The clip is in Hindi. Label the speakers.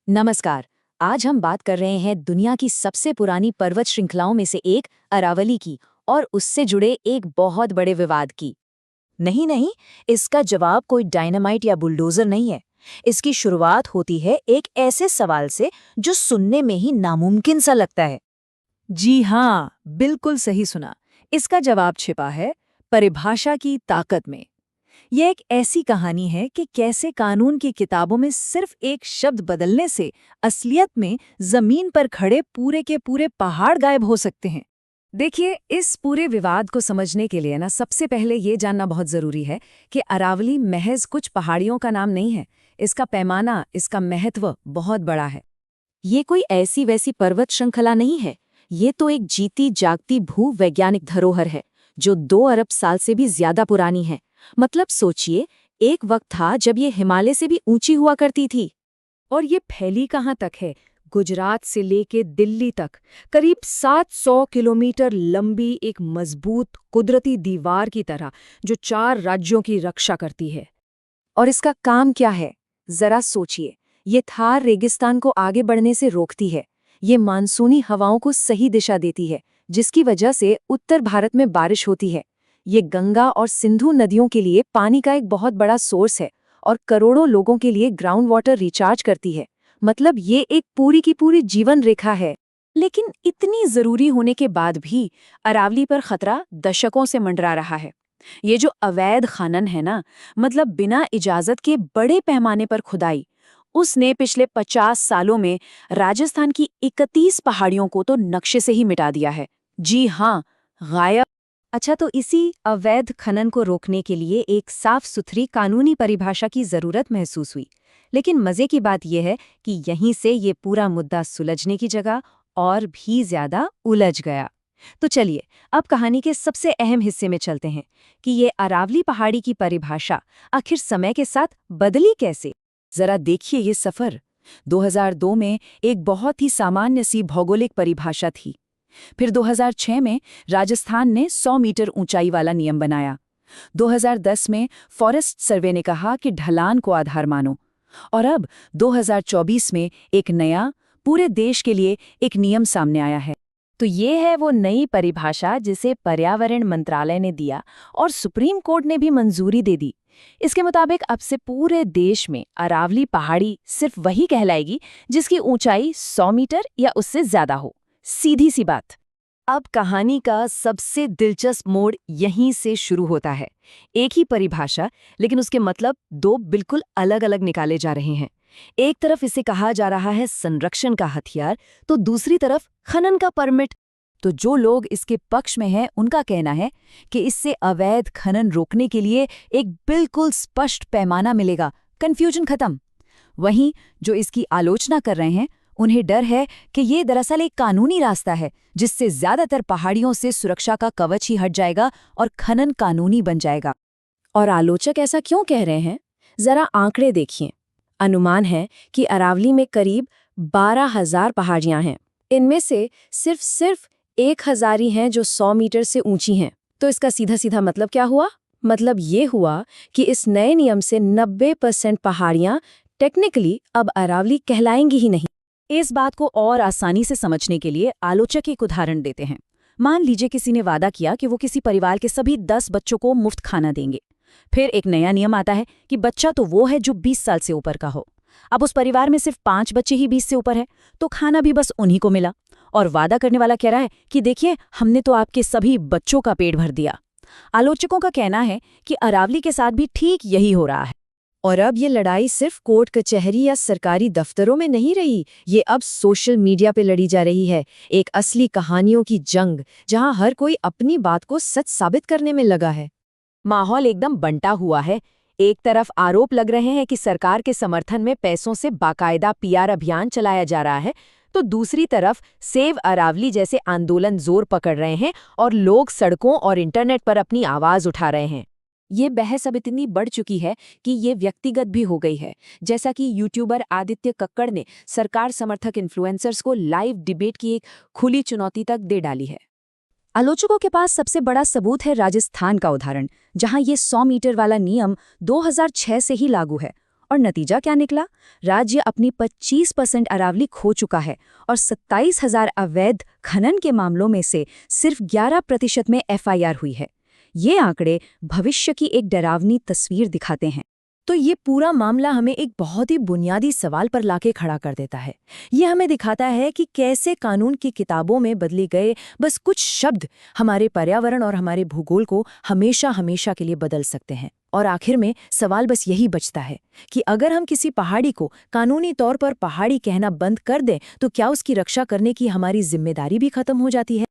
Speaker 1: नमस्कार। आज हम बात कर रहे हैं दुनिया की सबसे पुरानी पर्वत श्रृंखलाओं में से एक अरावली की और उससे जुड़े एक बहुत बड़े विवाद की।
Speaker 2: नहीं नहीं, इसका जवाब कोई डायनामाइट या बुलडोजर नहीं है। इसकी शुरुआत होती है एक ऐसे सवाल से जो सुनने में ही नामुमकिन सा लगता है।
Speaker 3: जी हाँ, बिल्कुल सही सुना। इसका जवाब छिपा है परिभाषा की ताकत में। यह एक ऐसी कहानी है कि कैसे कानून की किताबों में सिर्फ एक शब्द बदलने से असलियत में जमीन पर खड़े पूरे के पूरे पहाड़ गायब हो सकते हैं। देखिए, इस पूरे विवाद को समझने के लिए सबसे पहले ये जानना बहुत जरूरी है कि अरावली महज कुछ पहाड़ियों का नाम नहीं है। इसका पैमाना, इसका महत्व बहुत बड़ा है।
Speaker 1: ये कोई ऐसी वैसी पर्वत श्रृंखला नहीं है। ये तो एक जीती जागती भूवैज्ञानिक धरोहर है जो 2 अरब साल से भी ज्यादा पुरानी है। मतलब सोचिए, एक वक्त था जब ये हिमालय से भी ऊंची हुआ करती थी।
Speaker 3: और ये फैली कहाँ तक है? गुजरात से लेके दिल्ली तक करीब 700 किलोमीटर लंबी एक मजबूत कुदरती दीवार की तरह, जो 4 राज्यों की रक्षा करती है।
Speaker 1: और इसका काम क्या है? जरा सोचिए। ये थार रेगिस्तान को आगे बढ़ने से रोकती है। ये मानसूनी हवाओं को सही दिशा देती है, जिसकी वजह से उत्तर भारत में बारिश होती है। ये गंगा और सिंधु नदियों के लिए पानी का एक बहुत बड़ा सोर्स है और करोड़ों लोगों के लिए ग्राउंड वाटर रिचार्ज करती है। मतलब ये एक पूरी की पूरी जीवन रेखा है।
Speaker 3: लेकिन इतनी जरूरी होने के बाद भी अरावली पर खतरा दशकों से मंडरा रहा है। ये जो अवैध खनन है मतलब बिना इजाजत के बड़े पैमाने पर खुदाई, उसने पिछले 50 सालों में राजस्थान की 31 पहाड़ियों को तो नक्शे से ही मिटा दिया है। जी हाँ, गायब।
Speaker 1: अच्छा, तो इसी अवैध खनन को रोकने के लिए एक साफ सुथरी कानूनी परिभाषा की जरूरत महसूस हुई। लेकिन मजे की बात यह है कि यहीं से ये पूरा मुद्दा सुलझने की जगह और भी ज्यादा उलझ गया। तो चलिए, अब कहानी के सबसे अहम हिस्से में चलते हैं कि ये अरावली पहाड़ी की परिभाषा आखिर समय के साथ बदली कैसे।
Speaker 2: जरा देखिए ये सफर। 2002 में एक बहुत ही सामान्य सी भौगोलिक परिभाषा थी। फिर 2006 में राजस्थान ने 100 मीटर ऊंचाई वाला नियम बनाया। 2010 में फॉरेस्ट सर्वे ने कहा कि ढलान को आधार मानो। और अब 2024 में एक नया, पूरे देश के लिए एक नियम सामने आया है।
Speaker 3: तो ये है वो नई परिभाषा जिसे पर्यावरण मंत्रालय ने दिया और सुप्रीम कोर्ट ने भी मंजूरी दे दी। इसके मुताबिक अब से पूरे देश में अरावली पहाड़ी सिर्फ वही कहलाएगी जिसकी ऊंचाई 100 मीटर या उससे ज्यादा हो। सीधी सी बात।
Speaker 1: अब कहानी का सबसे दिलचस्प मोड़ यहीं से शुरू होता है। एक ही परिभाषा, लेकिन उसके मतलब 2 बिल्कुल अलग अलग निकाले जा रहे हैं। एक तरफ इसे कहा जा रहा है संरक्षण का हथियार, तो दूसरी तरफ खनन का परमिट। तो जो लोग इसके पक्ष में हैं, उनका कहना है कि इससे अवैध खनन रोकने के लिए एक बिल्कुल स्पष्ट पैमाना मिलेगा, कन्फ्यूजन खत्म। वहीं जो इसकी आलोचना कर रहे हैं, उन्हें डर है कि ये दरअसल एक कानूनी रास्ता है जिससे ज्यादातर पहाड़ियों से सुरक्षा का कवच ही हट जाएगा और खनन कानूनी बन जाएगा। और आलोचक ऐसा क्यों कह रहे हैं? जरा आंकड़े देखिए। अनुमान है कि अरावली में करीब 12,000 पहाड़ियां हैं। इनमें से सिर्फ 1,000 ही हैं जो 100 मीटर से ऊंची हैं। तो इसका सीधा सीधा मतलब क्या हुआ? मतलब ये हुआ कि इस नए नियम से 90% पहाड़ियां टेक्निकली अब अरावली कहलाएंगी ही नहीं।
Speaker 3: इस बात को और आसानी से समझने के लिए आलोचक एक उदाहरण देते हैं। मान लीजिए किसी ने वादा किया कि वो किसी परिवार के सभी 10 बच्चों को मुफ्त खाना देंगे। फिर एक नया नियम आता है कि बच्चा तो वो है जो 20 साल से ऊपर का हो। अब उस परिवार में सिर्फ 5 बच्चे ही 20 से ऊपर है, तो खाना भी बस उन्हीं को मिला। और वादा करने वाला कह रहा है कि देखिए, हमने तो आपके सभी बच्चों का पेट भर दिया। आलोचकों का कहना है कि अरावली के साथ भी ठीक यही हो रहा है।
Speaker 1: और अब ये लड़ाई सिर्फ कोर्ट कचहरी या सरकारी दफ्तरों में नहीं रही, ये अब सोशल मीडिया पे लड़ी जा रही है। एक असली कहानियों की जंग, जहां हर कोई अपनी बात को सच साबित करने में लगा है।
Speaker 3: माहौल एकदम बंटा हुआ है। एक तरफ आरोप लग रहे हैं कि सरकार के समर्थन में पैसों से बाकायदा पीआर अभियान चलाया जा रहा है, तो दूसरी तरफ सेव अरावली जैसे आंदोलन जोर पकड़ रहे हैं और लोग सड़कों और इंटरनेट पर अपनी आवाज उठा रहे हैं।
Speaker 1: ये बहस अब इतनी बढ़ चुकी है कि ये व्यक्तिगत भी हो गई है। जैसा कि यूट्यूबर आदित्य कक्कड़ ने सरकार समर्थक इन्फ्लुएंसर्स को लाइव डिबेट की एक खुली चुनौती तक दे डाली है। आलोचकों के पास सबसे बड़ा सबूत है राजस्थान का उदाहरण, जहां ये 100 मीटर वाला नियम 2006 से ही लागू है
Speaker 2: और नतीजा क्या निकला? राज्य अपनी 25% अरावली खो चुका है और 27,000 अवैध खनन के मामलों में से सिर्फ 11% में एफआईआर हुई है। ये आंकड़े भविष्य की एक डरावनी तस्वीर दिखाते हैं।
Speaker 3: तो ये पूरा मामला हमें एक बहुत ही बुनियादी सवाल पर लाके खड़ा कर देता है। ये हमें दिखाता है कि कैसे कानून की किताबों में बदले गए बस कुछ शब्द हमारे पर्यावरण और हमारे भूगोल को हमेशा हमेशा के लिए बदल सकते हैं। और आखिर में सवाल बस यही बचता है कि अगर हम किसी पहाड़ी को कानूनी तौर पर पहाड़ी कहना बंद कर दें तो क्या उसकी रक्षा करने की हमारी जिम्मेदारी भी खत्म हो जाती है?